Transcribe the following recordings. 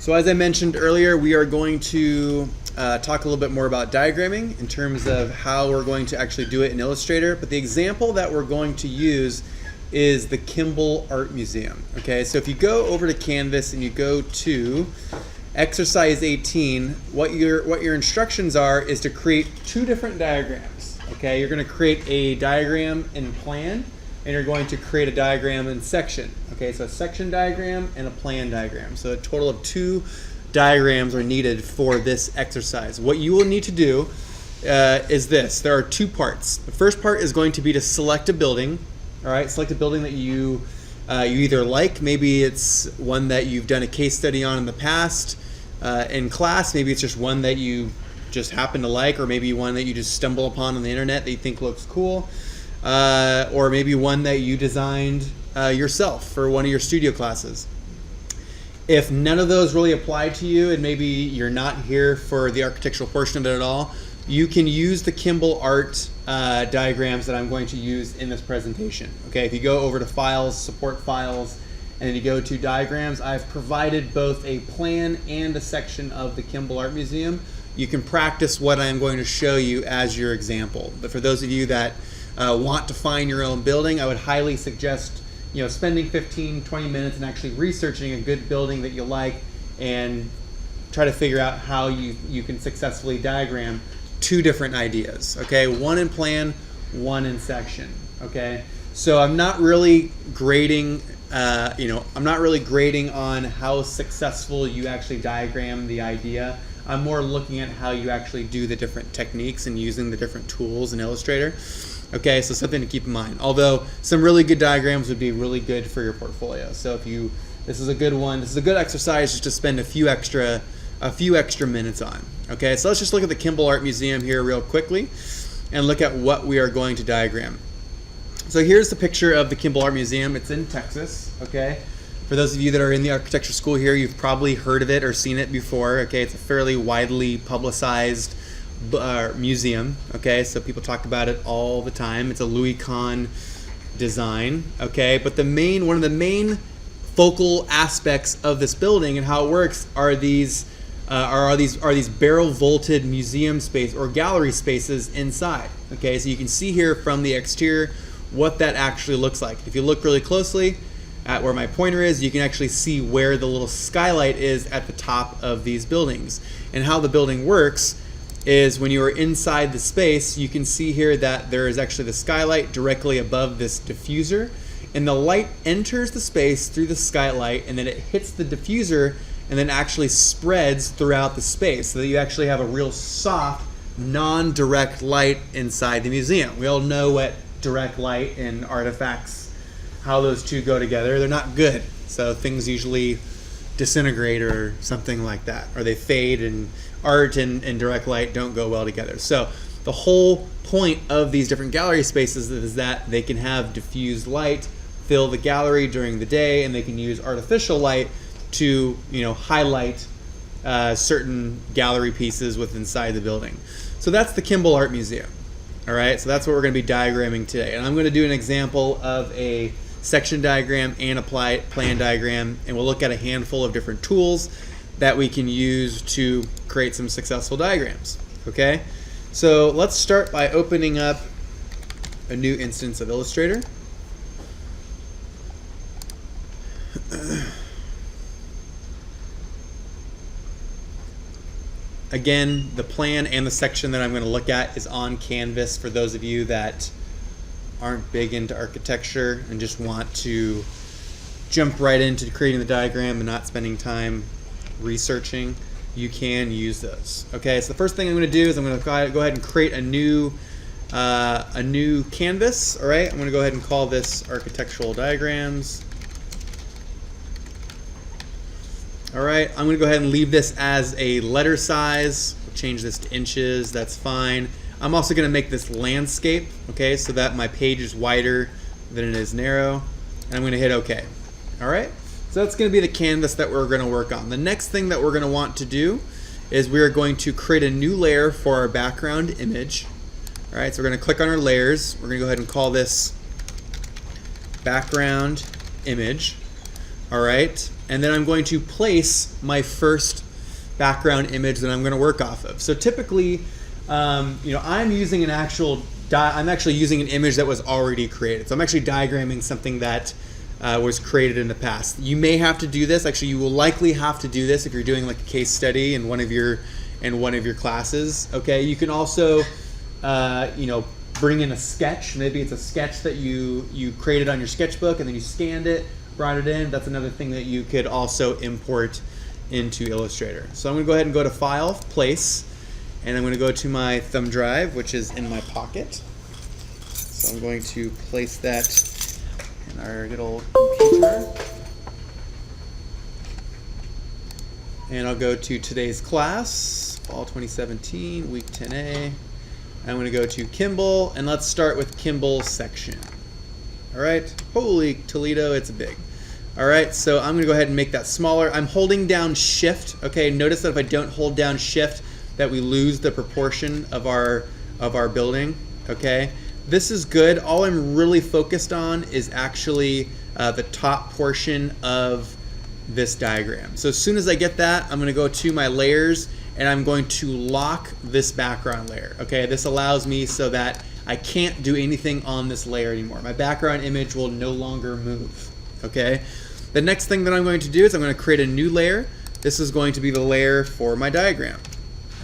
So as I mentioned earlier, we are going to talk a little bit more about diagramming in terms of how we're going to actually do it in Illustrator. But the example that we're going to use is the Kimball Art Museum. Okay, so if you go over to Canvas and you go to exercise 18, what your instructions are is to create two different diagrams. Okay, you're going to create a diagram in plan, and you're going to create a diagram in section. Okay, so a section diagram and a plan diagram. So a total of two diagrams are needed for this exercise. What you will need to do is this. There are two parts. The first part is going to be to select a building. All right, select a building that you either like. Maybe it's one that you've done a case study on in the past in class. Maybe it's just one that you just happen to like, or maybe one that you just stumble upon on the internet that you think looks cool, or maybe one that you designed yourself for one of your studio classes. If none of those really apply to you, and maybe you're not here for the architectural portion of it at all, you can use the Kimball Art diagrams that I'm going to use in this presentation. Okay, if you go over to Files, Support Files, and then you go to Diagrams, I've provided both a plan and a section of the Kimball Art Museum. You can practice what I'm going to show you as your example. But for those of you that want to find your own building, I would highly suggest spending 15-20 minutes and actually researching a good building that you like, and try to figure out how you can successfully diagram two different ideas. Okay, one in plan, one in section. Okay, so I'm not really grading I'm not really grading on how successful you actually diagram the idea. I'm more looking at how you actually do the different techniques and using the different tools in Illustrator. Okay, so something to keep in mind. Although some really good diagrams would be really good for your portfolio. So this is a good one. This is a good exercise just to spend a few extra minutes on. Okay, so let's just look at the Kimball Art Museum here real quickly and look at what we are going to diagram. So here's the picture of the Kimball Art Museum. It's in Texas. Okay. For those of you that are in the architecture school here, you've probably heard of it or seen it before. Okay, it's a fairly widely publicized museum. Okay, so people talk about it all the time. It's a Louis Kahn design. Okay, but one of the main focal aspects of this building and how it works are these barrel vaulted museum space or gallery spaces inside. Okay, so you can see here from the exterior what that actually looks like. If you look really closely at where my pointer is, you can actually see where the little skylight is at the top of these buildings. And how the building works is when you are inside the space, you can see here that there is actually the skylight directly above this diffuser, and the light enters the space through the skylight, and then it hits the diffuser and then actually spreads throughout the space, so that you actually have a real soft, non-direct light inside the museum. We all know what direct light and artifacts, how those two go together. They're not good. So things usually disintegrate or something like that, or they fade, and art and direct light don't go well together. So the whole point of these different gallery spaces is that they can have diffused light fill the gallery during the day, and they can use artificial light to highlight certain gallery pieces within inside the building. So that's the Kimball Art Museum. All right, so that's what we're going to be diagramming today. And I'm going to do an example of a section diagram and a plan diagram, and we'll look at a handful of different tools that we can use to create some successful diagrams. Okay, so let's start by opening up a new instance of Illustrator. Again, the plan and the section that I'm going to look at is on Canvas for those of you that aren't big into architecture and just want to jump right into creating the diagram and not spending time researching. You can use those. Okay, so the first thing I'm going to do is I'm going to go ahead and create a new canvas. All right, I'm going to go ahead and call this Architectural Diagrams. All right, I'm going to go ahead and leave this as a letter size. We'll change this to inches. That's fine. I'm also going to make this landscape, okay, so that my page is wider than it is narrow. And I'm going to hit OK. All right, so that's going to be the canvas that we're going to work on. The next thing that we're going to want to do is we are going to create a new layer for our background image. All right, so we're going to click on our layers. We're going to go ahead and call this background image. All right, and then I'm going to place my first background image that I'm going to work off of. So typically, I'm using I'm actually using an image that was already created. So I'm actually diagramming something that was created in the past. You may have to do this. Actually, you will likely have to do this if you're doing like a case study in one of your classes. Okay, you can also bring in a sketch. Maybe it's a sketch that you created on your sketchbook and then you scanned it, brought it in. That's another thing that you could also import into Illustrator. So I'm going to go ahead and go to File, Place, and I'm going to go to my thumb drive, which is in my pocket. So I'm going to place that in our little computer. And I'll go to today's class, Fall 2017, Week 10A. I'm going to go to Kimball, and let's start with Kimball section. All right, holy Toledo, it's big. All right, so I'm going to go ahead and make that smaller. I'm holding down Shift. Okay, notice that if I don't hold down Shift, that we lose the proportion of our building. Okay, this is good. All I'm really focused on is actually the top portion of this diagram. So as soon as I get that, I'm going to go to my layers and I'm going to lock this background layer. Okay, this allows me so that I can't do anything on this layer anymore. My background image will no longer move. Okay, the next thing that I'm going to do is I'm going to create a new layer. This is going to be the layer for my diagram.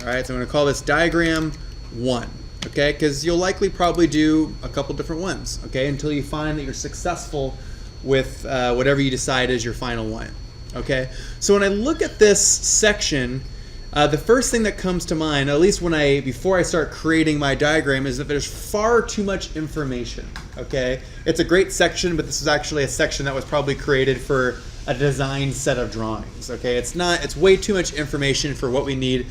All right, so I'm going to call this diagram 1. Okay, because you'll likely probably do a couple different ones. Okay, until you find that you're successful with whatever you decide is your final one. Okay, so when I look at this section, the first thing that comes to mind, at least before I start creating my diagram, is that there's far too much information. Okay, it's a great section, but this is actually a section that was probably created for a design set of drawings. Okay, it's way too much information for what we need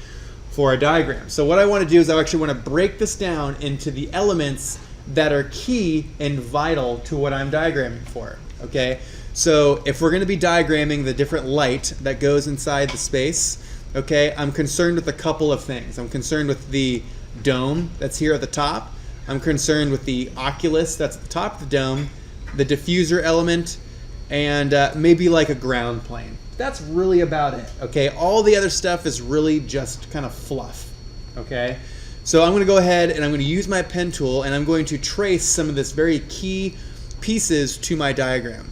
for a diagram. So what I want to do is I actually want to break this down into the elements that are key and vital to what I'm diagramming for. Okay, so if we're going to be diagramming the different light that goes inside the space, okay, I'm concerned with a couple of things. I'm concerned with the dome that's here at the top. I'm concerned with the oculus that's at the top of the dome, the diffuser element, and maybe like a ground plane. That's really about it. Okay, all the other stuff is really just kind of fluff. Okay, so I'm going to go ahead and I'm going to use my pen tool and I'm going to trace some of this very key pieces to my diagram.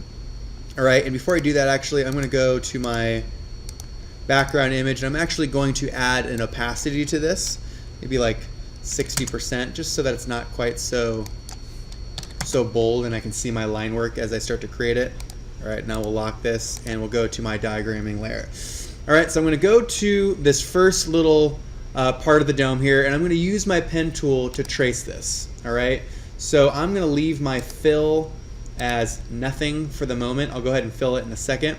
All right, and before I do that, actually, I'm going to go to my background image and I'm actually going to add an opacity to this, maybe like 60%, just so that it's not quite so bold and I can see my line work as I start to create it. All right, now we'll lock this and we'll go to my diagramming layer. All right, so I'm going to go to this first little part of the dome here and I'm going to use my pen tool to trace this. All right, so I'm going to leave my fill as nothing for the moment. I'll go ahead and fill it in a second.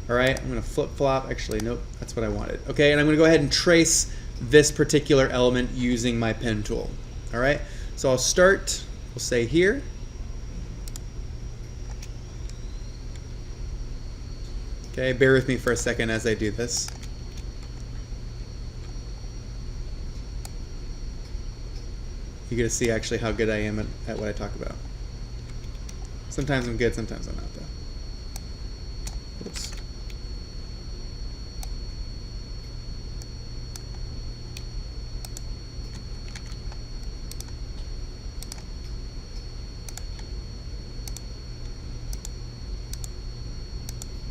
All right, I'm going to flip-flop. Actually, nope, that's what I wanted. Okay, and I'm going to go ahead and trace this particular element using my pen tool. All right, so I'll start, we'll say here. Okay, bear with me for a second as I do this. You get to see actually how good I am at what I talk about. Sometimes I'm good, sometimes I'm not though. Oops.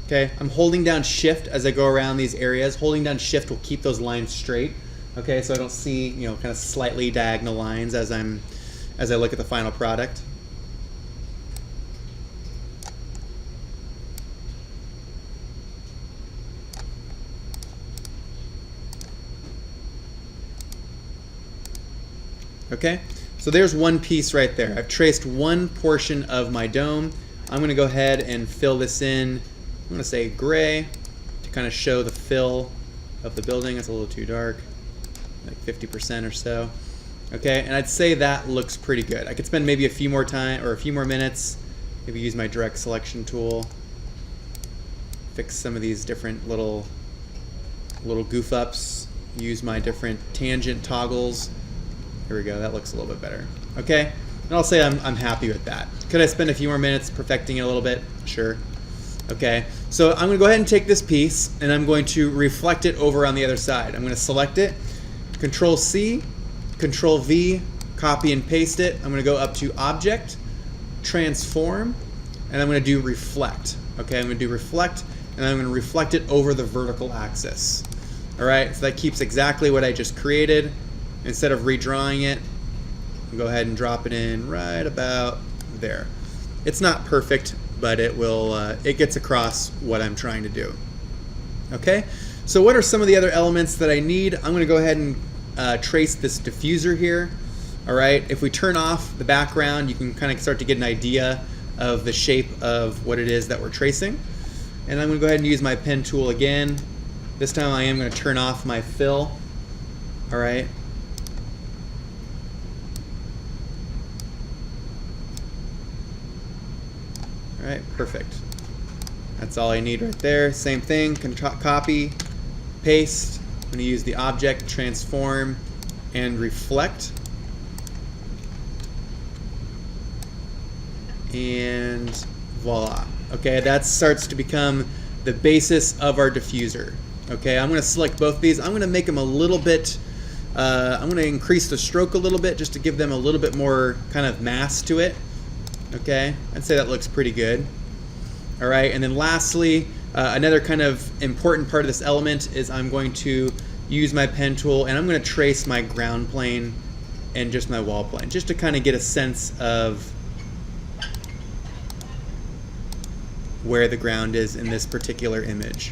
Okay, I'm holding down Shift as I go around these areas. Holding down Shift will keep those lines straight. Okay, so I don't see, kind of slightly diagonal lines as I look at the final product. Okay, so there's one piece right there. I've traced one portion of my dome. I'm going to go ahead and fill this in. I'm going to say gray to kind of show the fill of the building. It's a little too dark, like 50% or so. Okay, and I'd say that looks pretty good. I could spend maybe a few more minutes, maybe use my direct selection tool, fix some of these different little goof ups, use my different tangent toggles. Here we go, that looks a little bit better. Okay, and I'll say I'm happy with that. Could I spend a few more minutes perfecting it a little bit? Sure. Okay, so I'm going to go ahead and take this piece and I'm going to reflect it over on the other side. I'm going to select it, Control C, Control V, copy and paste it. I'm going to go up to Object, Transform, and I'm going to do Reflect. Okay, I'm going to do Reflect, and I'm going to reflect it over the vertical axis. All right, so that keeps exactly what I just created. Instead of redrawing it, I'll go ahead and drop it in right about there. It's not perfect, but it will. It gets across what I'm trying to do. Okay, so what are some of the other elements that I need? I'm going to go ahead and trace this diffuser here. All right, if we turn off the background, you can kind of start to get an idea of the shape of what it is that we're tracing. And I'm going to go ahead and use my pen tool again. This time I am going to turn off my fill. All right. All right, perfect. That's all I need right there. Same thing, copy, paste. I'm going to use the Object, Transform, and Reflect. And voila. Okay, that starts to become the basis of our diffuser. Okay, I'm going to select both these. I'm going to make them a little bit, I'm going to increase the stroke a little bit just to give them a little bit more kind of mass to it. Okay, I'd say that looks pretty good. All right, and then lastly, another kind of important part of this element is I'm going to use my pen tool and I'm going to trace my ground plane and just my wall plane, just to kind of get a sense of where the ground is in this particular image.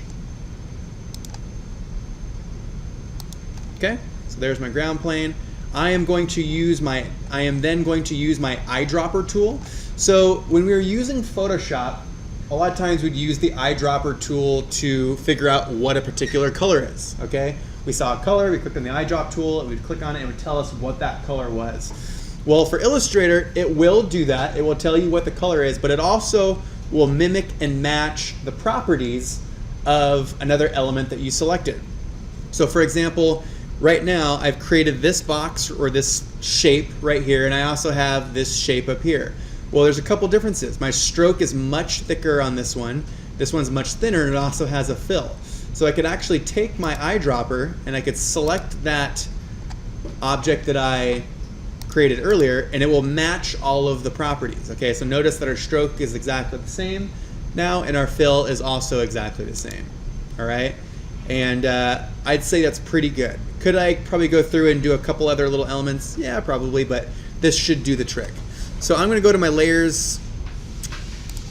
Okay, so there's my ground plane. I am then going to use my eyedropper tool. So when we were using Photoshop, a lot of times we'd use the eyedropper tool to figure out what a particular color is. Okay, we saw a color, we clicked on the eyedrop tool, and we'd click on it and it would tell us what that color was. Well, for Illustrator, it will do that. It will tell you what the color is, but it also will mimic and match the properties of another element that you selected. So for example, right now I've created this box or this shape right here, and I also have this shape up here. Well, there's a couple differences. My stroke is much thicker on this one. This one's much thinner, and it also has a fill. So I could actually take my eyedropper and I could select that object that I created earlier, and it will match all of the properties. Okay, so notice that our stroke is exactly the same now, and our fill is also exactly the same. All right, and I'd say that's pretty good. Could I probably go through and do a couple other little elements? Yeah, probably, but this should do the trick. So I'm going to go to my layers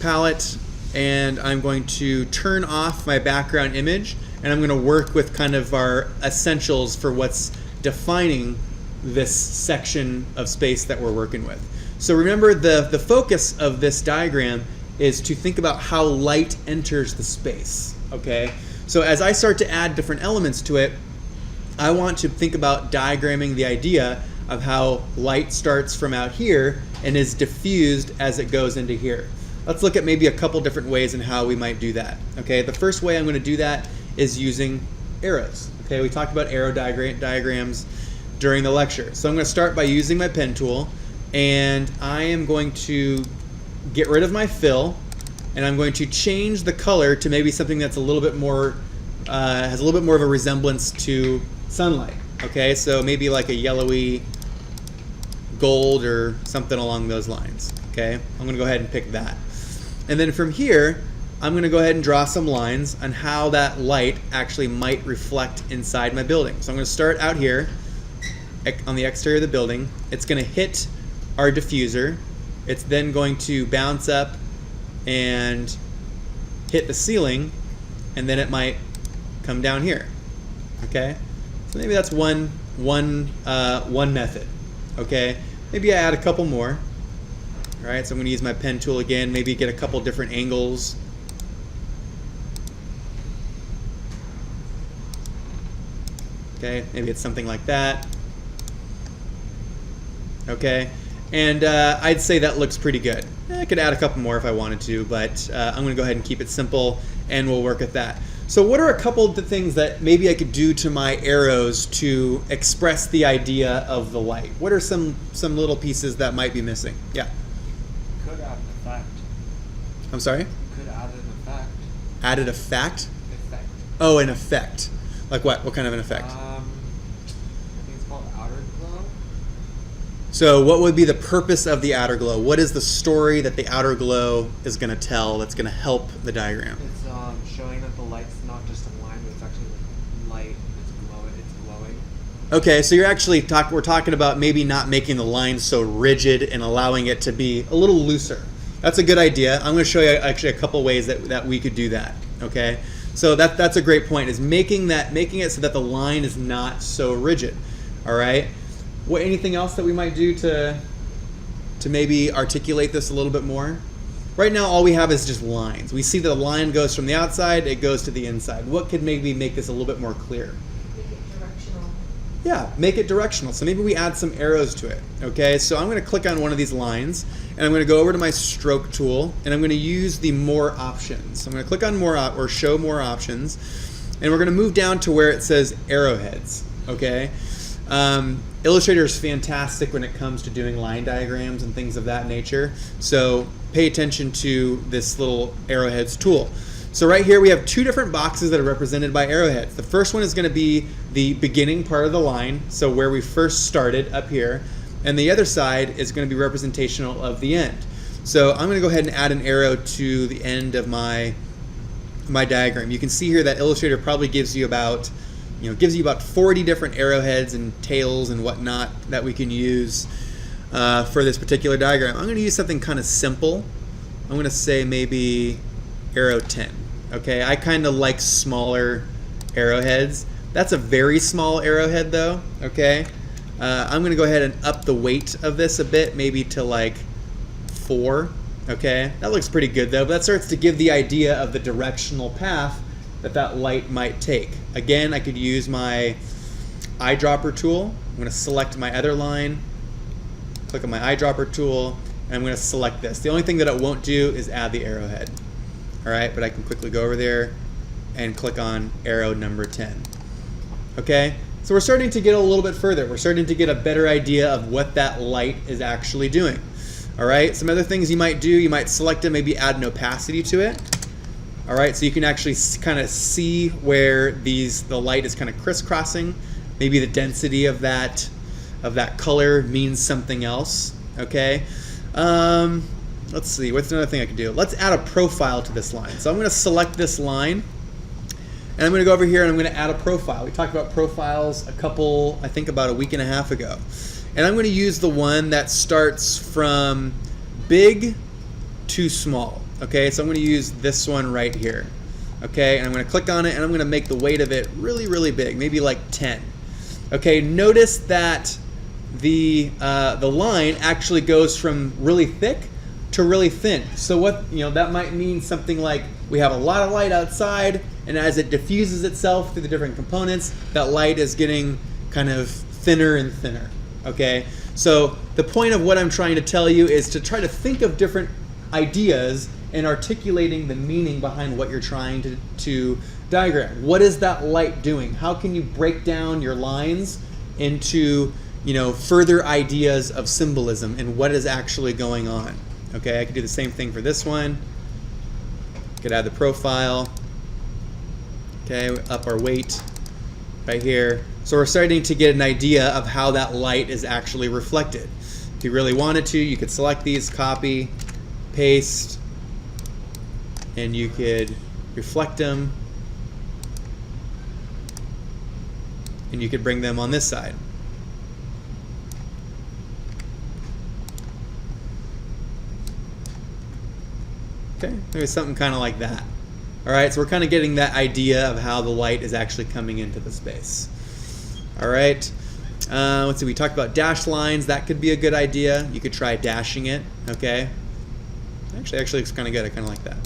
palette, and I'm going to turn off my background image, and I'm going to work with kind of our essentials for what's defining this section of space that we're working with. So remember, the focus of this diagram is to think about how light enters the space. Okay, so as I start to add different elements to it, I want to think about diagramming the idea of how light starts from out here and is diffused as it goes into here. Let's look at maybe a couple different ways in how we might do that. Okay, the first way I'm going to do that is using arrows. Okay, we talked about arrow diagrams during the lecture. So I'm going to start by using my pen tool, and I am going to get rid of my fill, and I'm going to change the color to maybe something that's a little bit more, has a little bit more of a resemblance to sunlight. Okay, so maybe like a yellowy gold or something along those lines. Okay, I'm going to go ahead and pick that. And then from here, I'm going to go ahead and draw some lines on how that light actually might reflect inside my building. So I'm going to start out here on the exterior of the building. It's going to hit our diffuser. It's then going to bounce up and hit the ceiling, and then it might come down here. Okay, so maybe that's one method. Okay, maybe I add a couple more. All right, so I'm going to use my pen tool again, maybe get a couple different angles. Okay, maybe it's something like that. Okay, and I'd say that looks pretty good. I could add a couple more if I wanted to, but I'm going to go ahead and keep it simple, and we'll work at that. So what are a couple of the things that maybe I could do to my arrows to express the idea of the light? What are some little pieces that might be missing? Yeah? Could add an effect. I'm sorry? Could add an effect. Added effect? Effect. Oh, an effect. Like what? What kind of an effect? I think it's called outer glow. So what would be the purpose of the outer glow? What is the story that the outer glow is going to tell that's going to help the diagram? It's showing that the light's not just a line, but it's actually like light. It's glowing. Okay, so you're actually we're talking about maybe not making the line so rigid and allowing it to be a little looser. That's a good idea. I'm going to show you actually a couple ways that we could do that. Okay, so that's a great point. Is making it so that the line is not so rigid. All right. Anything else that we might do to maybe articulate this a little bit more? Right now, all we have is just lines. We see the line goes from the outside, it goes to the inside. What could maybe make this a little bit more clear? Make it directional. Yeah, make it directional. So maybe we add some arrows to it. Okay, so I'm going to click on one of these lines, and I'm going to go over to my stroke tool, and I'm going to use the more options. I'm going to click on more or show more options, and we're going to move down to where it says arrowheads. Okay, Illustrator is fantastic when it comes to doing line diagrams and things of that nature. So pay attention to this little arrowheads tool. So right here we have two different boxes that are represented by arrowheads. The first one is going to be the beginning part of the line, so where we first started up here, and the other side is going to be representational of the end. So I'm going to go ahead and add an arrow to the end of my diagram. You can see here that Illustrator probably gives you about 40 different arrowheads and tails and whatnot that we can use for this particular diagram. I'm going to use something kind of simple. I'm going to say maybe arrow 10. Okay, I kind of like smaller arrowheads. That's a very small arrowhead though. Okay, I'm going to go ahead and up the weight of this a bit, maybe to like 4. Okay, that looks pretty good though, but that starts to give the idea of the directional path that light might take. Again, I could use my eyedropper tool. I'm going to select my other line, click on my eyedropper tool, and I'm going to select this. The only thing that it won't do is add the arrowhead. All right, but I can quickly go over there and click on arrow number 10. Okay, so we're starting to get a little bit further. We're starting to get a better idea of what that light is actually doing. All right, some other things you might do, you might select it, maybe add an opacity to it. All right, so you can actually kind of see where the light is kind of crisscrossing. Maybe the density of that color means something else. Okay. Let's see. What's another thing I could do? Let's add a profile to this line. So I'm going to select this line, and I'm going to go over here and I'm going to add a profile. We talked about profiles I think about a week and a half ago. And I'm going to use the one that starts from big to small. Okay, so I'm going to use this one right here. Okay, and I'm going to click on it and I'm going to make the weight of it really, really big, maybe like 10. Okay, notice that the line actually goes from really thick to really thin. So what, that might mean something like we have a lot of light outside, and as it diffuses itself through the different components, that light is getting kind of thinner and thinner. Okay, so the point of what I'm trying to tell you is to try to think of different ideas and articulating the meaning behind what you're trying to diagram. What is that light doing? How can you break down your lines into further ideas of symbolism and what is actually going on? Okay, I could do the same thing for this one. Could add the profile. Okay, up our weight right here. So we're starting to get an idea of how that light is actually reflected. If you really wanted to, you could select these, copy, paste, and you could reflect them, and you could bring them on this side. Okay, maybe something kind of like that. All right, so we're kind of getting that idea of how the light is actually coming into the space. All right, let's see, we talked about dashed lines. That could be a good idea. You could try dashing it, okay? Actually looks kind of good. I kind of like that.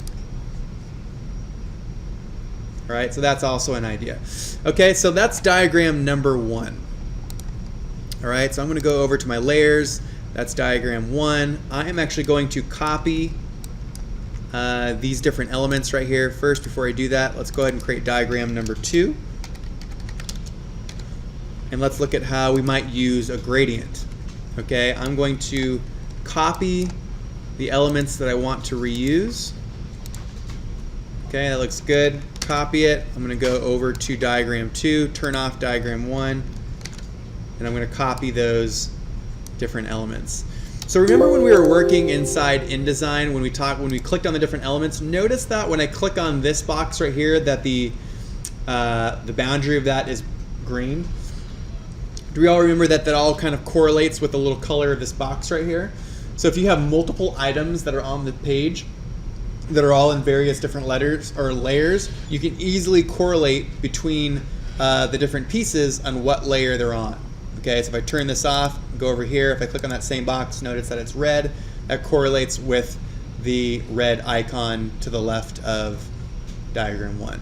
All right, so that's also an idea. Okay, so that's diagram number 1. All right, so I'm going to go over to my layers. That's diagram 1. I am actually going to copy these different elements right here. First, before I do that, let's go ahead and create diagram number 2. And let's look at how we might use a gradient. Okay, I'm going to copy the elements that I want to reuse. Okay, that looks good. Copy it. I'm going to go over to diagram 2, turn off diagram 1, and I'm going to copy those different elements. So remember when we were working inside InDesign, when we clicked on the different elements, notice that when I click on this box right here that the boundary of that is green. Do we all remember that that all kind of correlates with the little color of this box right here? So if you have multiple items that are on the page that are all in various different letters or layers, you can easily correlate between the different pieces on what layer they're on. Okay, so if I turn this off, go over here, if I click on that same box, notice that it's red. That correlates with the red icon to the left of diagram 1.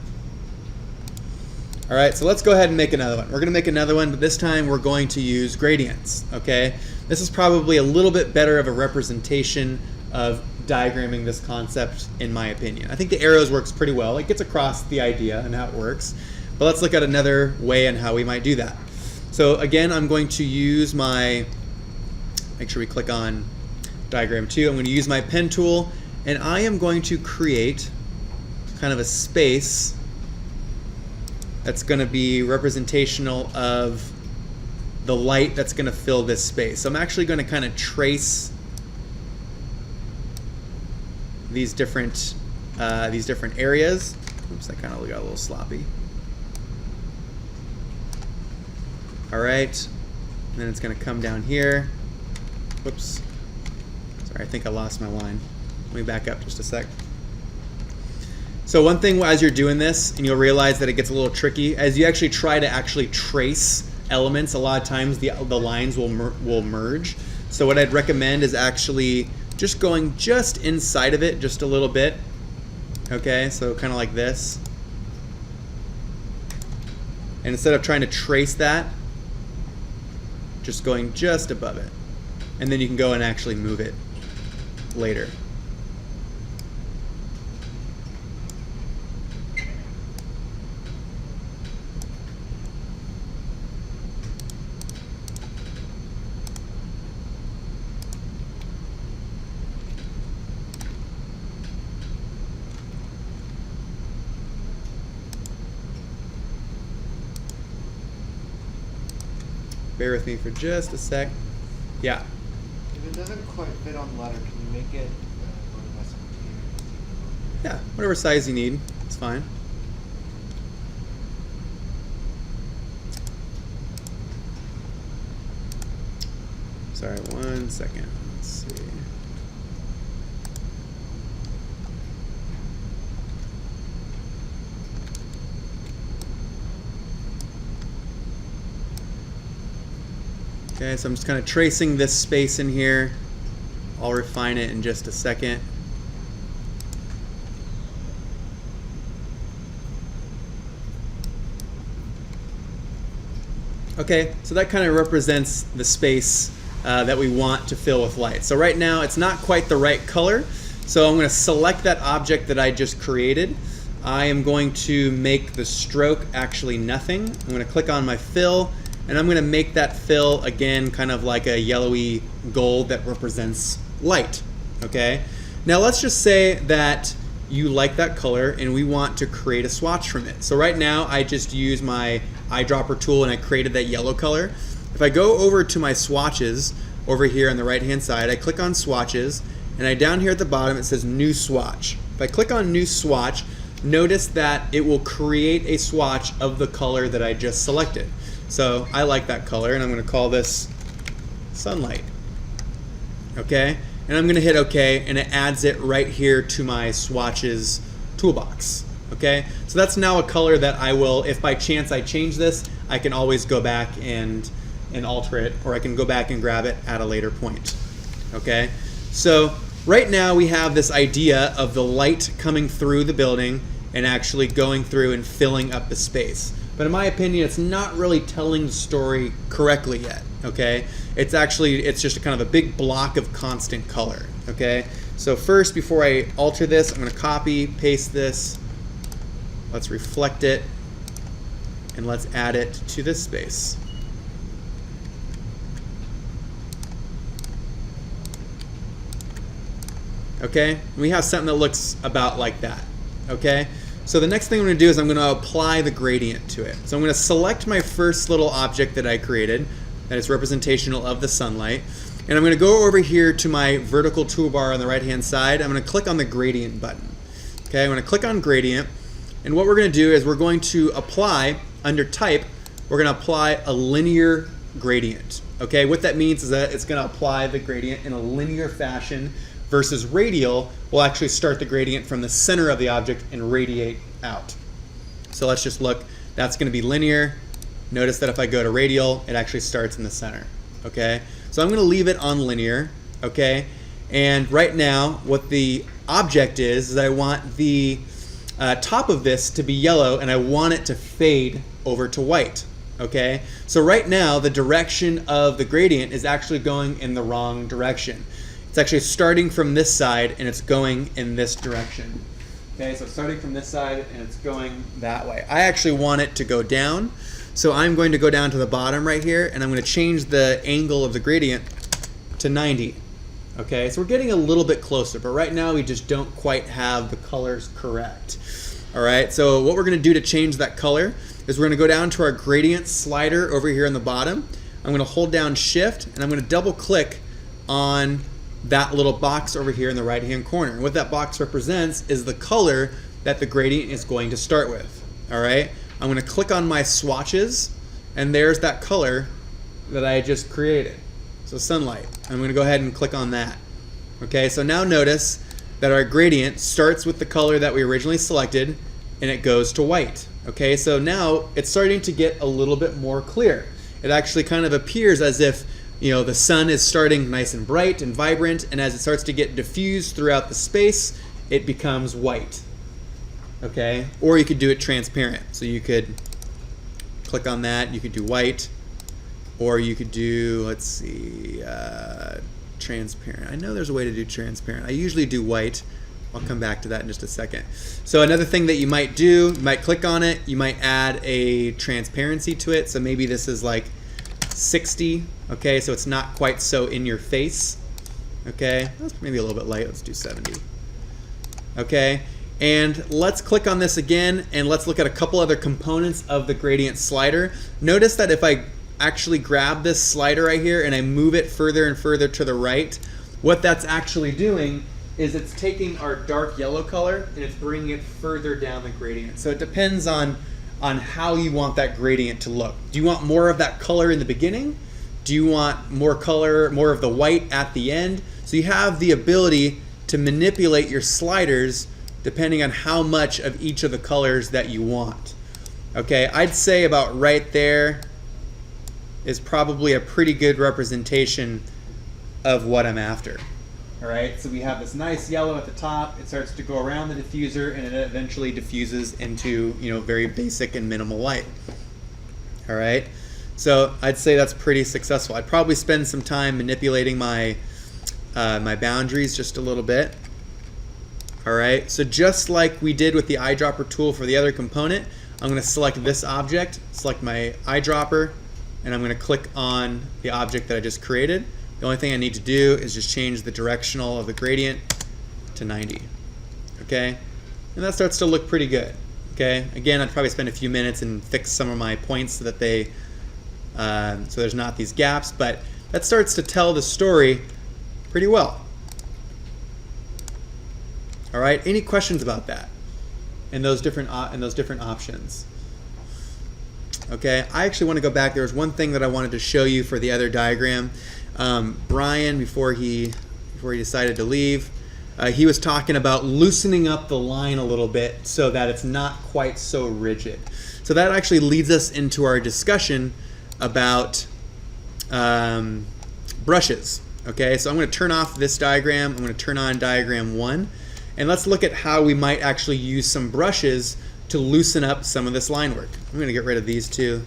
All right, so let's go ahead and make another one. We're going to make another one, but this time we're going to use gradients. Okay, this is probably a little bit better of a representation of diagramming this concept, in my opinion. I think the arrows works pretty well. It gets across the idea and how it works. But let's look at another way and how we might do that. So again, I'm going to use my, make sure we click on diagram 2. I'm going to use my pen tool, and I am going to create kind of a space that's going to be representational of the light that's going to fill this space. So I'm actually going to kind of trace these different areas. Oops, I kind of got a little sloppy. All right, and then it's going to come down here. Whoops. Sorry, I think I lost my line. Let me back up just a sec. So one thing as you're doing this, and you'll realize that it gets a little tricky, as you actually try to trace elements, a lot of times the lines will merge. So what I'd recommend is actually just going just inside of it just a little bit. Okay, so kind of like this. And instead of trying to trace that, just going just above it. And then you can go and actually move it later. Bear with me for just a sec. Yeah. If it doesn't quite fit on the letter, can you make it less complicated? Yeah, whatever size you need, it's fine. Sorry, 1 second. Let's see. Okay, so I'm just kind of tracing this space in here. I'll refine it in just a second. Okay, so that kind of represents the space that we want to fill with light. So right now it's not quite the right color, so I'm going to select that object that I just created. I am going to make the stroke actually nothing. I'm going to click on my fill, and I'm going to make that fill again kind of like a yellowy gold that represents light. Okay, now let's just say that you like that color and we want to create a swatch from it. So right now I just use my eyedropper tool and I created that yellow color. If I go over to my swatches over here on the right hand side, I click on swatches, and down here at the bottom it says new swatch. If I click on new swatch, notice that it will create a swatch of the color that I just selected. So I like that color, and I'm going to call this sunlight. Okay, and I'm going to hit OK, and it adds it right here to my swatches toolbox. Okay, so that's now a color that I will, if by chance I change this, I can always go back and alter it, or I can go back and grab it at a later point. Okay, so right now we have this idea of the light coming through the building and actually going through and filling up the space. But in my opinion, it's not really telling the story correctly yet. Okay, it's just a kind of a big block of constant color. Okay, so first, before I alter this, I'm going to copy, paste this. Let's reflect it, and let's add it to this space. Okay, and we have something that looks about like that. Okay, so the next thing I'm going to do is I'm going to apply the gradient to it. So I'm going to select my first little object that I created that is representational of the sunlight, and I'm going to go over here to my vertical toolbar on the right hand side. I'm going to click on the gradient button. Okay, I'm going to click on gradient, and what we're going to do is we're going to apply, under type, we're going to apply a linear gradient. Okay, what that means is that it's going to apply the gradient in a linear fashion, versus radial will actually start the gradient from the center of the object and radiate out. So let's just look, that's going to be linear. Notice that if I go to radial, it actually starts in the center. Okay, so I'm going to leave it on linear. Okay, and right now what the object is I want the top of this to be yellow, and I want it to fade over to white. Okay, so right now the direction of the gradient is actually going in the wrong direction. It's actually starting from this side and it's going in this direction. Okay, so starting from this side and it's going that way. I actually want it to go down, so I'm going to go down to the bottom right here, and I'm going to change the angle of the gradient to 90. Okay, so we're getting a little bit closer, but right now we just don't quite have the colors correct. All right, so what we're going to do to change that color is we're going to go down to our gradient slider over here on the bottom. I'm going to hold down Shift, and I'm going to double click on that little box over here in the right hand corner. And what that box represents is the color that the gradient is going to start with. All right, I'm going to click on my swatches, and there's that color that I just created. So sunlight. I'm going to go ahead and click on that. Okay, so now notice that our gradient starts with the color that we originally selected and it goes to white. Okay, so now it's starting to get a little bit more clear. It actually kind of appears as if, you know, the sun is starting nice and bright and vibrant, and as it starts to get diffused throughout the space, it becomes white. Okay, or you could do it transparent. So you could click on that, you could do white, or you could do, let's see, transparent. I know there's a way to do transparent. I usually do white. I'll come back to that in just a second. So another thing that you might do, you might click on it, you might add a transparency to it. So maybe this is like 60, okay, so it's not quite so in your face. Okay, that's maybe a little bit light. Let's do 70. Okay, and let's click on this again, and let's look at a couple other components of the gradient slider. Notice that if I actually grab this slider right here and I move it further and further to the right, what that's actually doing is it's taking our dark yellow color and it's bringing it further down the gradient. So it depends on how you want that gradient to look. Do you want more of that color in the beginning? Do you want more color, more of the white at the end? So you have the ability to manipulate your sliders depending on how much of each of the colors that you want. Okay, I'd say about right there is probably a pretty good representation of what I'm after. All right, so we have this nice yellow at the top. It starts to go around the diffuser, and it eventually diffuses into, you know, very basic and minimal light. All right, so I'd say that's pretty successful. I'd probably spend some time manipulating my my boundaries just a little bit. All right, so just like we did with the eyedropper tool for the other component, I'm going to select this object, select my eyedropper, and I'm going to click on the object that I just created. The only thing I need to do is just change the directional of the gradient to 90. Okay, and that starts to look pretty good. Okay, again, I'd probably spend a few minutes and fix some of my points so that they, so there's not these gaps, but that starts to tell the story pretty well. All right, any questions about that and those different options? Okay, I actually want to go back. There was one thing that I wanted to show you for the other diagram. Brian, before he decided to leave, he was talking about loosening up the line a little bit so that it's not quite so rigid. So that actually leads us into our discussion about brushes. Okay, so I'm going to turn off this diagram. I'm going to turn on diagram 1, and let's look at how we might actually use some brushes to loosen up some of this line work. I'm going to get rid of these two.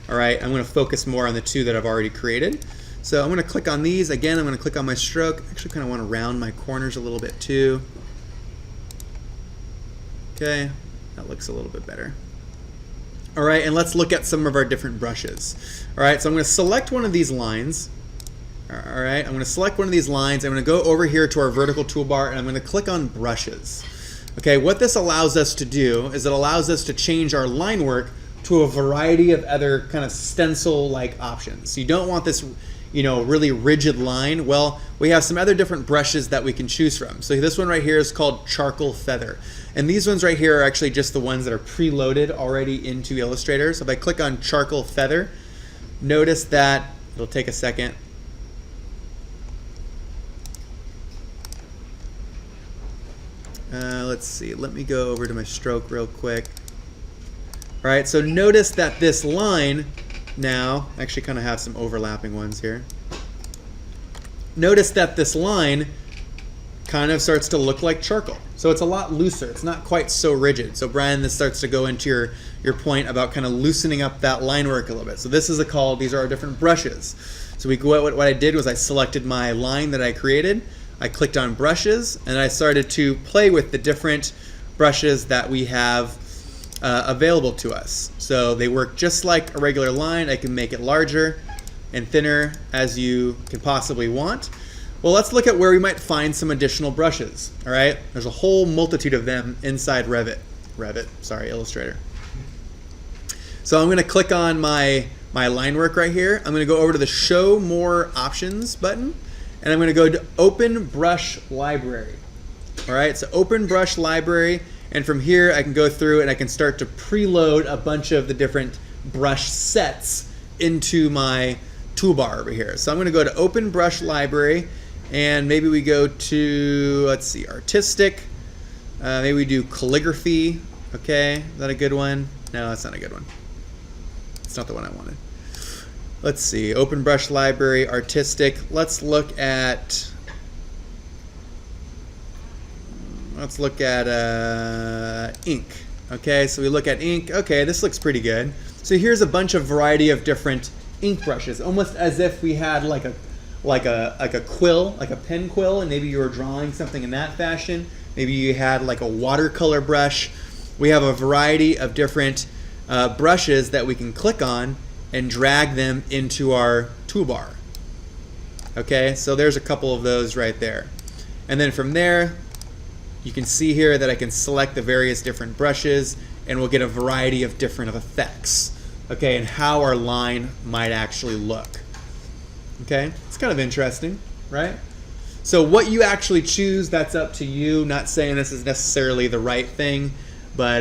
All right, I'm going to focus more on the two that I've already created. So I'm going to click on these. Again, I'm going to click on my stroke. I actually kind of want to round my corners a little bit too. Okay, that looks a little bit better. All right, and let's look at some of our different brushes. All right, so I'm going to select one of these lines. All right, I'm going to select one of these lines. I'm going to go over here to our vertical toolbar, and I'm going to click on brushes. Okay, what this allows us to do is it allows us to change our line work to a variety of other kind of stencil-like options. So you don't want this, really rigid line. Well, we have some other different brushes that we can choose from. So this one right here is called Charcoal Feather. And these ones right here are actually just the ones that are preloaded already into Illustrator. So if I click on Charcoal Feather, notice that it'll take a second. Let's see, let me go over to my stroke real quick. All right, so notice that this line now, actually kind of have some overlapping ones here. Notice that this line kind of starts to look like charcoal. So it's a lot looser. It's not quite so rigid. So Brian, this starts to go into your point about kind of loosening up that line work a little bit. So this is these are our different brushes. So what I did was I selected my line that I created. I clicked on brushes and I started to play with the different brushes that we have available to us. So they work just like a regular line. I can make it larger and thinner as you can possibly want. Well, let's look at where we might find some additional brushes. All right, there's a whole multitude of them inside Illustrator. So I'm going to click on my line work right here. I'm going to go over to the Show More Options button, and I'm going to go to Open Brush Library. All right, so Open Brush Library, and from here I can go through and I can start to preload a bunch of the different brush sets into my toolbar over here. So I'm going to go to Open Brush Library, and maybe we go to, let's see, Artistic. Maybe we do Calligraphy. Okay, is that a good one? No, that's not a good one. It's not the one I wanted. Let's see, Open Brush Library, Artistic. Let's look at ink. Okay, so we look at ink. Okay, this looks pretty good. So here's a bunch of variety of different ink brushes, almost as if we had like a quill, like a pen quill, and maybe you were drawing something in that fashion. Maybe you had like a watercolor brush. We have a variety of different brushes that we can click on and drag them into our toolbar. Okay, so there's a couple of those right there. And then from there, you can see here that I can select the various different brushes and we'll get a variety of different effects. Okay, and how our line might actually look. Okay, it's kind of interesting, right? So what you actually choose, that's up to you. Not saying this is necessarily the right thing, but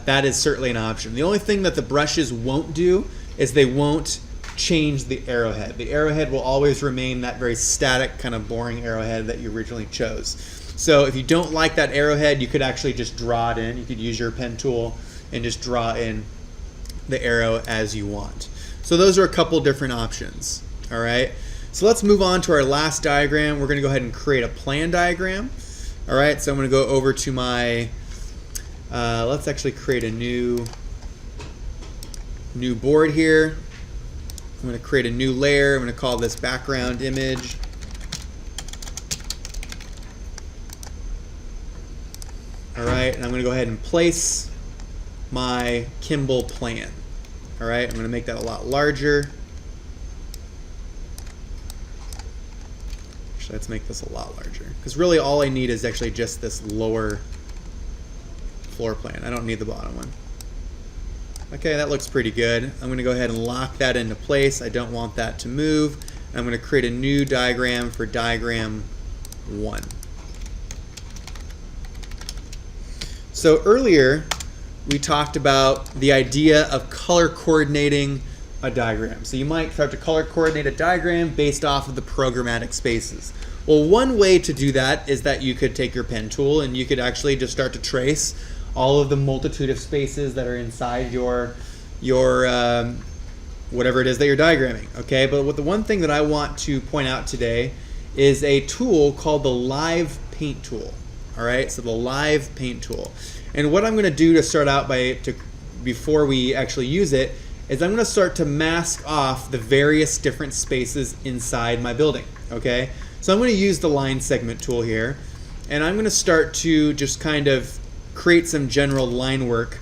that is certainly an option. The only thing that the brushes won't do is they won't change the arrowhead. The arrowhead will always remain that very static, kind of boring arrowhead that you originally chose. So if you don't like that arrowhead, you could actually just draw it in. You could use your pen tool and just draw in the arrow as you want. So those are a couple different options. All right, so let's move on to our last diagram. We're going to go ahead and create a plan diagram. All right, so I'm going to go over to my, let's actually create a new board here. I'm going to create a new layer. I'm going to call this background image. All right, and I'm going to go ahead and place my Kimball plan. All right, I'm going to make that a lot larger. Actually, let's make this a lot larger, because really all I need is actually just this lower floor plan. I don't need the bottom one. Okay, that looks pretty good. I'm going to go ahead and lock that into place. I don't want that to move. I'm going to create a new diagram for diagram 1. So earlier we talked about the idea of color coordinating a diagram. So you might start to color coordinate a diagram based off of the programmatic spaces. Well, one way to do that is that you could take your pen tool and you could actually just start to trace all of the multitude of spaces that are inside your whatever it is that you're diagramming. Okay, but the one thing that I want to point out today is a tool called the Live Paint tool. All right, so the Live Paint tool. And what I'm going to do to start out before we actually use it is I'm going to start to mask off the various different spaces inside my building. Okay, so I'm going to use the line segment tool here, and I'm going to start to just kind of create some general line work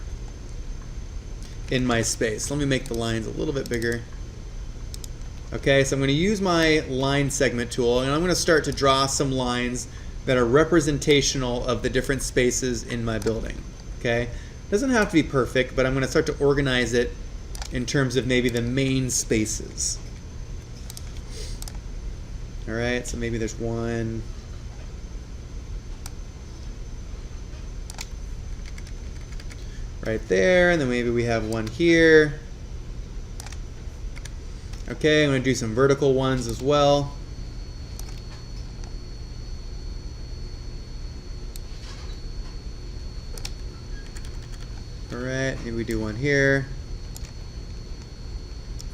in my space. Let me make the lines a little bit bigger. Okay, so I'm going to use my line segment tool, and I'm going to start to draw some lines that are representational of the different spaces in my building. Okay, it doesn't have to be perfect, but I'm going to start to organize it in terms of maybe the main spaces. All right, so maybe there's one. Right there, and then maybe we have one here. Okay, I'm going to do some vertical ones as well. All right, maybe we do one here.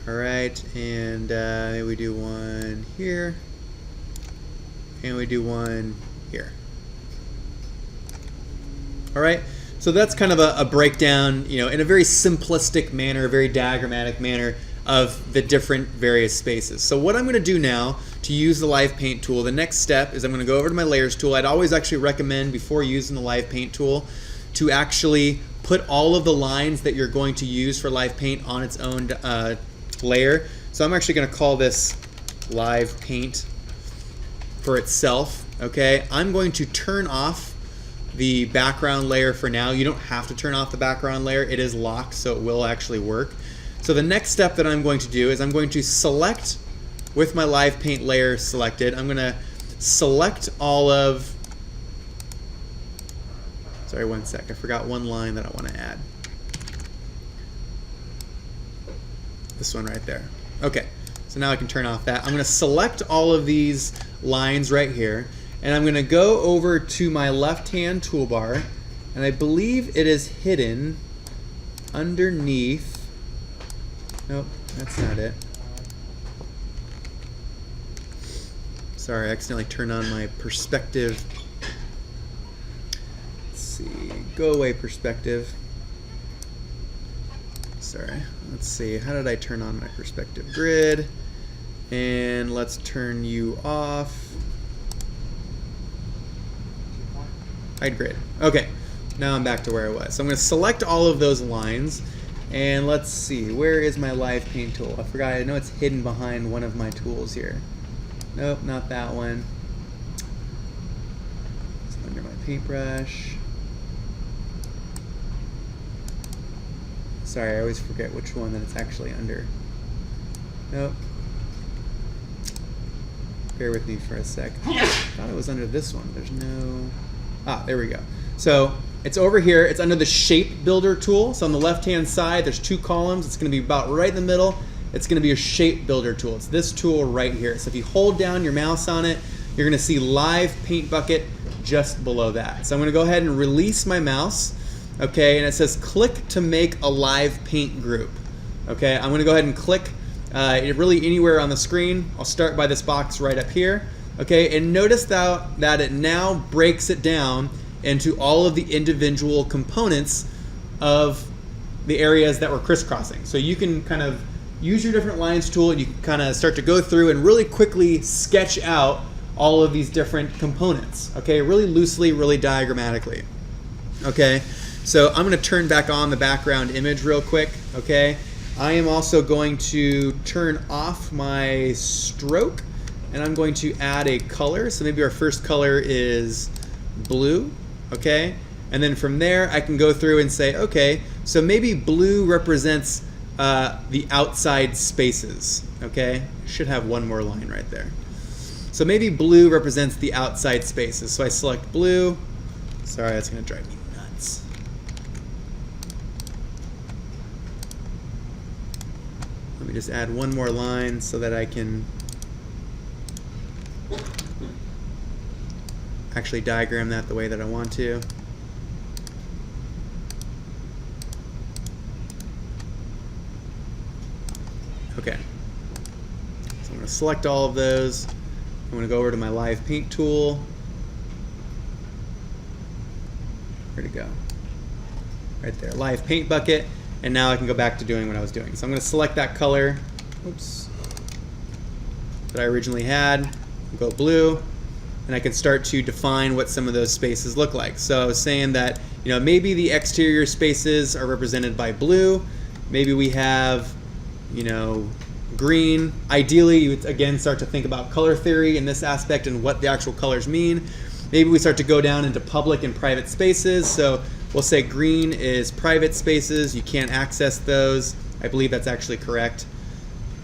All right, and maybe we do one here. And we do one here. All right. So that's kind of a breakdown, you know, in a very simplistic manner, a very diagrammatic manner of the different various spaces. So what I'm going to do now to use the Live Paint tool, the next step is I'm going to go over to my Layers tool. I'd always actually recommend before using the Live Paint tool to actually put all of the lines that you're going to use for Live Paint on its own layer. So I'm actually going to call this Live Paint for itself. Okay, I'm going to turn off the background layer for now. You don't have to turn off the background layer. It is locked, so it will actually work. So the next step that I'm going to do is I'm going to select, with my Live Paint layer selected, I'm going to select all of, sorry, one sec, I forgot one line that I want to add. This one right there. Okay, so now I can turn off that. I'm going to select all of these lines right here. And I'm going to go over to my left-hand toolbar, and I believe it is hidden underneath. Nope, that's not it. Sorry, I accidentally turned on my perspective. Let's see, go away perspective. Sorry, let's see, how did I turn on my perspective grid? And let's turn you off. Hide grid. Okay, now I'm back to where I was. So I'm going to select all of those lines, and let's see, where is my Live Paint tool? I forgot, I know it's hidden behind one of my tools here. Nope, not that one. It's under my paintbrush. Sorry, I always forget which one that it's actually under. Nope. Bear with me for a sec. I thought it was under this one. There's no... Ah, there we go. So it's over here. It's under the Shape Builder tool. So on the left-hand side, there's two columns. It's going to be about right in the middle. It's going to be a Shape Builder tool. It's this tool right here. So if you hold down your mouse on it, you're going to see Live Paint Bucket just below that. So I'm going to go ahead and release my mouse. Okay, and it says click to make a Live Paint group. Okay, I'm going to go ahead and click really anywhere on the screen. I'll start by this box right up here. Okay, and notice that it now breaks it down into all of the individual components of the areas that we're crisscrossing. So you can kind of use your different lines tool, and you can kind of start to go through and really quickly sketch out all of these different components. Okay, really loosely, really diagrammatically. Okay, so I'm going to turn back on the background image real quick. Okay, I am also going to turn off my stroke, and I'm going to add a color. So maybe our first color is blue, okay? And then from there, I can go through and say, okay, so maybe blue represents the outside spaces, okay? Should have one more line right there. So maybe blue represents the outside spaces. So I select blue. Sorry, that's gonna drive me nuts. Let me just add one more line so that I can actually diagram that the way that I want to. Okay, so I'm going to select all of those. I'm going to go over to my Live Paint tool. Where'd it go? Right there, Live Paint Bucket, and now I can go back to doing what I was doing. So I'm going to select that color, oops, that I originally had, go blue, and I can start to define what some of those spaces look like. So I was saying that, you know, maybe the exterior spaces are represented by blue. Maybe we have, you know, green. Ideally, you would again start to think about color theory in this aspect and what the actual colors mean. Maybe we start to go down into public and private spaces. So we'll say green is private spaces. You can't access those. I believe that's actually correct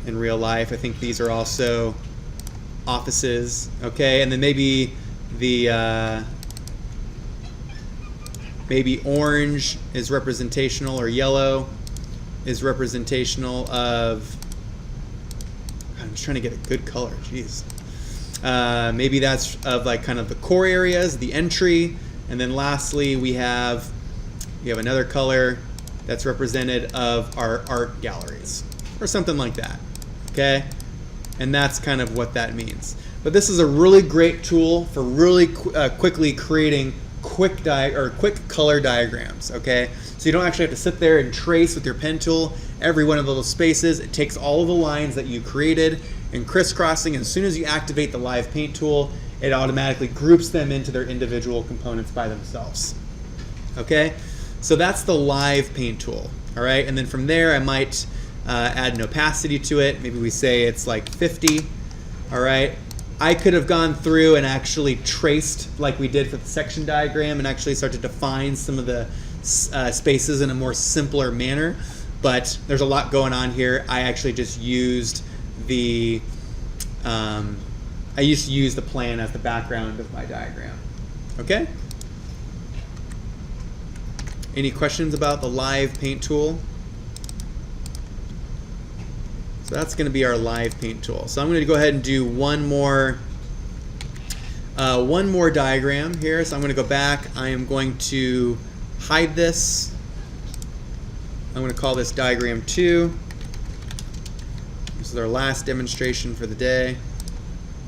in real life. I think these are also offices. Okay, and then maybe the maybe orange is representational, or yellow is representational of, I'm just trying to get a good color, jeez. Maybe that's of like kind of the core areas, the entry, and then lastly we have another color that's represented of our art galleries or something like that. Okay, and that's kind of what that means. But this is a really great tool for really quickly creating quick color diagrams. Okay, so you don't actually have to sit there and trace with your pen tool every one of those spaces. It takes all of the lines that you created and crisscrossing, and as soon as you activate the live paint tool, it automatically groups them into their individual components by themselves. Okay, so that's the live paint tool. All right, and then from there I might add an opacity to it. Maybe we say it's like 50. All right, I could have gone through and actually traced like we did for the section diagram and actually start to define some of the spaces in a more simpler manner, but there's a lot going on here. I actually just used the I used to use the plan as the background of my diagram. Okay? Any questions about the live paint tool? So that's going to be our live paint tool. So I'm going to go ahead and do one more diagram here. So I'm going to go back. I am going to hide this. I'm going to call this diagram 2. This is our last demonstration for the day.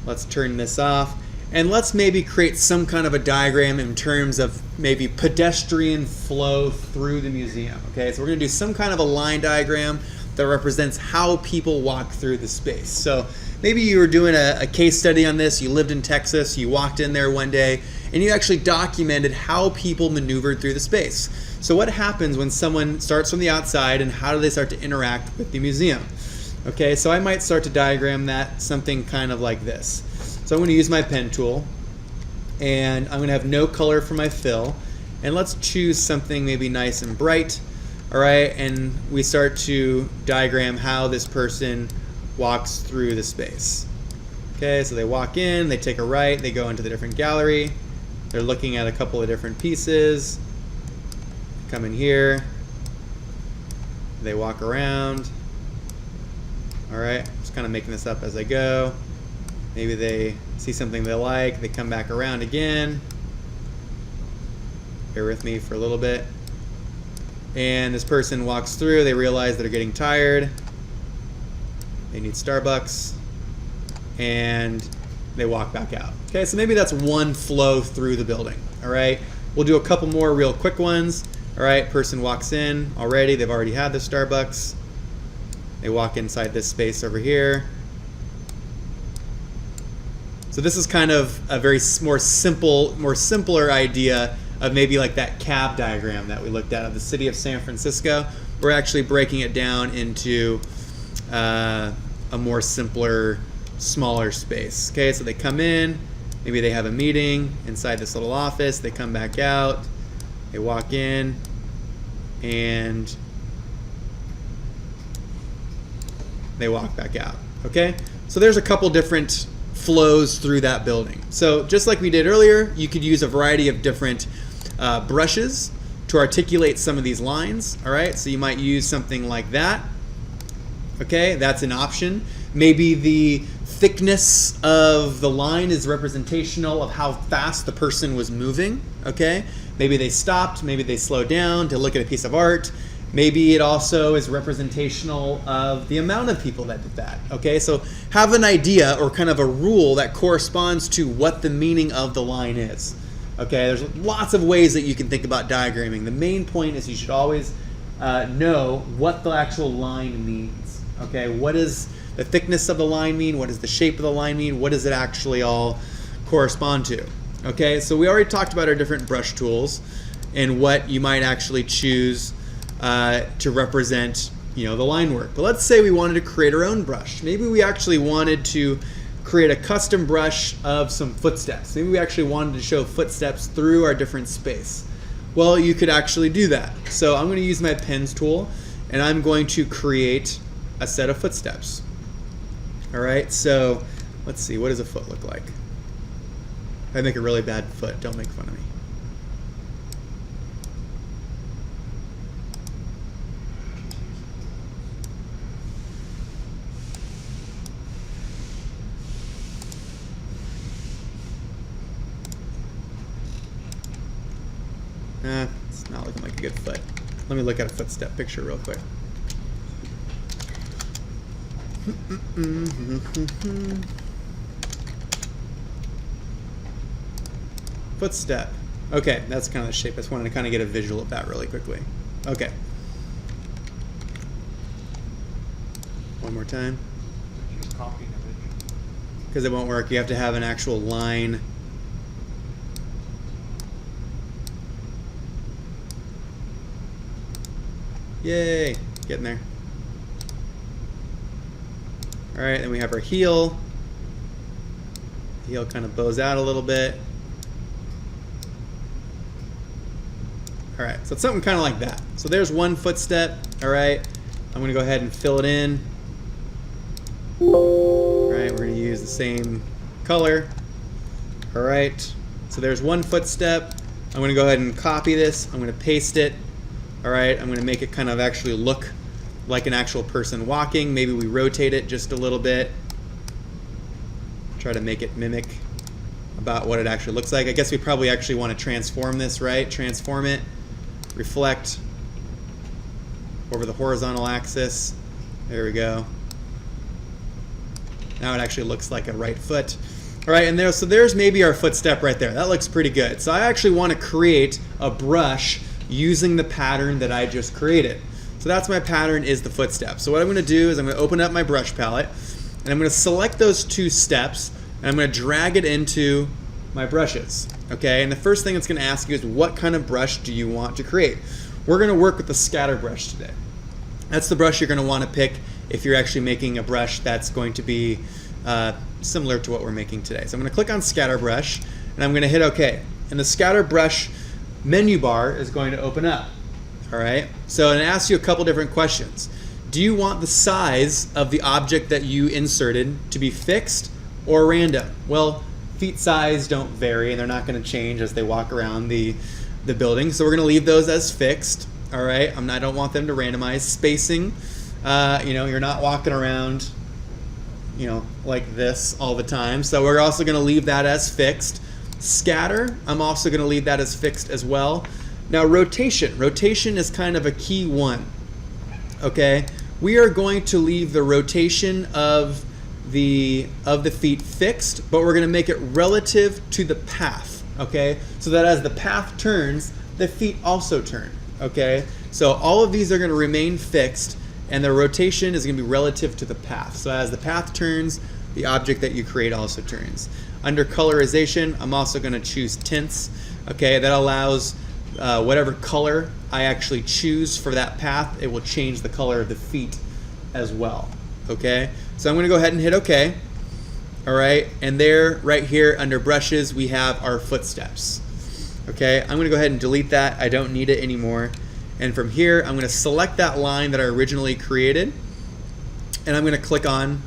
Let's turn this off. And let's maybe create some kind of a diagram in terms of maybe pedestrian flow through the museum. Okay, so we're going to do some kind of a line diagram that represents how people walk through the space. So maybe you were doing a case study on this, you lived in Texas, you walked in there one day, and you actually documented how people maneuvered through the space. So what happens when someone starts from the outside and how do they start to interact with the museum? Okay, so I might start to diagram that something kind of like this. So I'm going to use my pen tool, and I'm going to have no color for my fill, and let's choose something maybe nice and bright. All right, and we start to diagram how this person walks through the space. Okay, so they walk in, they take a right, they go into the different gallery, they're looking at a couple of different pieces, come in here, they walk around. All right, just kind of making this up as I go. Maybe they see something they like, they come back around again. Bear with me for a little bit. And this person walks through, they realize they're getting tired, they need Starbucks, and they walk back out. Okay, so maybe that's one flow through the building. All right, we'll do a couple more real quick ones. All right, person walks in already, they've already had the Starbucks. They walk inside this space over here. So this is kind of a very more simpler idea of maybe like that cab diagram that we looked at of the city of San Francisco. We're actually breaking it down into a more simpler, smaller space. Okay, so they come in, maybe they have a meeting inside this little office, they come back out, they walk in, and they walk back out. Okay, so there's a couple different flows through that building. So just like we did earlier, you could use a variety of different brushes to articulate some of these lines. All right, so you might use something like that. Okay, that's an option. Maybe the thickness of the line is representational of how fast the person was moving. Okay, maybe they stopped, maybe they slowed down to look at a piece of art. Maybe it also is representational of the amount of people that did that. Okay, so have an idea or kind of a rule that corresponds to what the meaning of the line is. Okay, there's lots of ways that you can think about diagramming. The main point is you should always know what the actual line means. Okay, what does the thickness of the line mean? What does the shape of the line mean? What does it actually all correspond to? Okay, so we already talked about our different brush tools and what you might actually choose to represent, the line work. But let's say we wanted to create our own brush. Maybe we actually wanted to create a custom brush of some footsteps. Maybe we actually wanted to show footsteps through our different space. Well, you could actually do that. So I'm going to use my pens tool, and I'm going to create a set of footsteps. All right, so let's see, what does a foot look like? If I make a really bad foot, don't make fun of me. It's not looking like a good foot. Let me look at a footstep picture real quick. Footstep. Okay, that's kind of the shape. I just wanted to kind of get a visual of that really quickly. Okay. One more time. Just copy an image. Because it won't work. You have to have an actual line. Yay, getting there. All right, then we have our heel. Heel kind of bows out a little bit. All right, so it's something kind of like that. So there's one footstep. All right, I'm gonna go ahead and fill it in. All right, we're gonna use the same color. All right, so there's one footstep. I'm gonna go ahead and copy this. I'm gonna paste it. All right, I'm gonna make it kind of actually look like an actual person walking. Maybe we rotate it just a little bit. Try to make it mimic about what it actually looks like. I guess we probably actually want to transform this, right? Transform it, reflect over the horizontal axis. There we go. Now it actually looks like a right foot. All right, and there's maybe our footstep right there. That looks pretty good. So I actually want to create a brush using the pattern that I just created. So that's my pattern, is the footstep. So what I'm going to do is I'm going to open up my brush palette, and I'm going to select those two steps, and I'm going to drag it into my brushes. Okay, and the first thing it's going to ask you is, what kind of brush do you want to create? We're going to work with the scatter brush today. That's the brush you're going to want to pick if you're actually making a brush that's going to be similar to what we're making today. So I'm going to click on scatter brush, and I'm going to hit OK. And the scatter brush menu bar is going to open up. All right, so it asks you a couple different questions. Do you want the size of the object that you inserted to be fixed or random? Well, feet size don't vary, and they're not going to change as they walk around the building. So we're going to leave those as fixed. All right, I don't want them to randomize. Spacing, you're not walking around, like this all the time. So we're also going to leave that as fixed. Scatter, I'm also going to leave that as fixed as well. Now rotation. Rotation is kind of a key one. Okay, we are going to leave the rotation of the feet fixed, but we're going to make it relative to the path. Okay, so that as the path turns, the feet also turn. Okay, so all of these are going to remain fixed, and the rotation is going to be relative to the path. So as the path turns, the object that you create also turns. Under colorization, I'm also going to choose tints. Okay, that allows whatever color I actually choose for that path, it will change the color of the feet as well. Okay, so I'm going to go ahead and hit OK. All right, and there, right here under brushes, we have our footsteps. Okay, I'm going to go ahead and delete that. I don't need it anymore. And from here, I'm going to select that line that I originally created, and I'm going to click on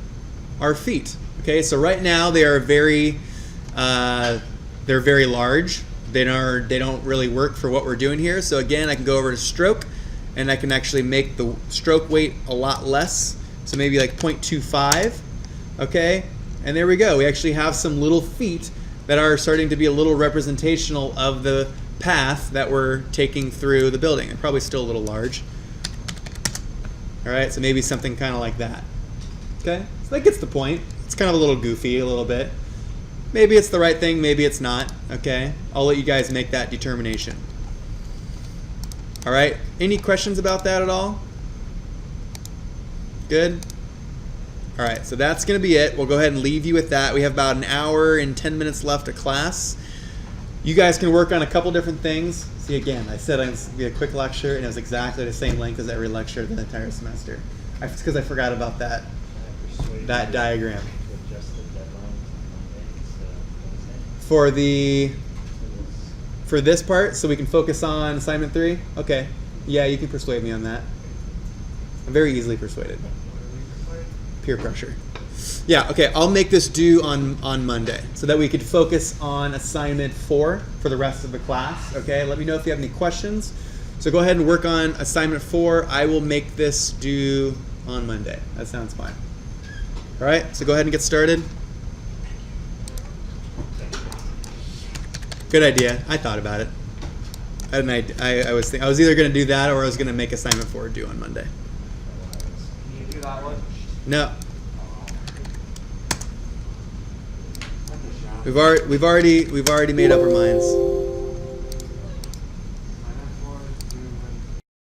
our feet. Okay, so right now they are very large. They don't really work for what we're doing here. So again, I can go over to stroke, and I can actually make the stroke weight a lot less. So maybe like 0.25. Okay, and there we go. We actually have some little feet that are starting to be a little representational of the path that we're taking through the building. They're probably still a little large. All right, so maybe something kind of like that. Okay, so that gets the point. It's kind of a little goofy, a little bit. Maybe it's the right thing, maybe it's not. Okay, I'll let you guys make that determination. All right, any questions about that at all? Good? All right, so that's going to be it. We'll go ahead and leave you with that. We have about an hour and 10 minutes left of class. You guys can work on a couple different things. See, again, I said it was going to be a quick lecture, and it was exactly the same length as every lecture the entire semester. It's because I forgot about that diagram. To adjust the deadline For this part, so we can focus on assignment 3? Okay. Yeah, you can persuade me on that. I'm very easily persuaded. Peer pressure. Yeah, okay, I'll make this due on Monday so that we could focus on assignment 4 for the rest of the class. Okay, let me know if you have any questions. So go ahead and work on assignment 4. I will make this due on Monday. That sounds fine. All right, so go ahead and get started. Good idea. I thought about it. I was either going to do that or I was going to make assignment 4 due on Monday. Can you do that one? No. We've already made up our minds.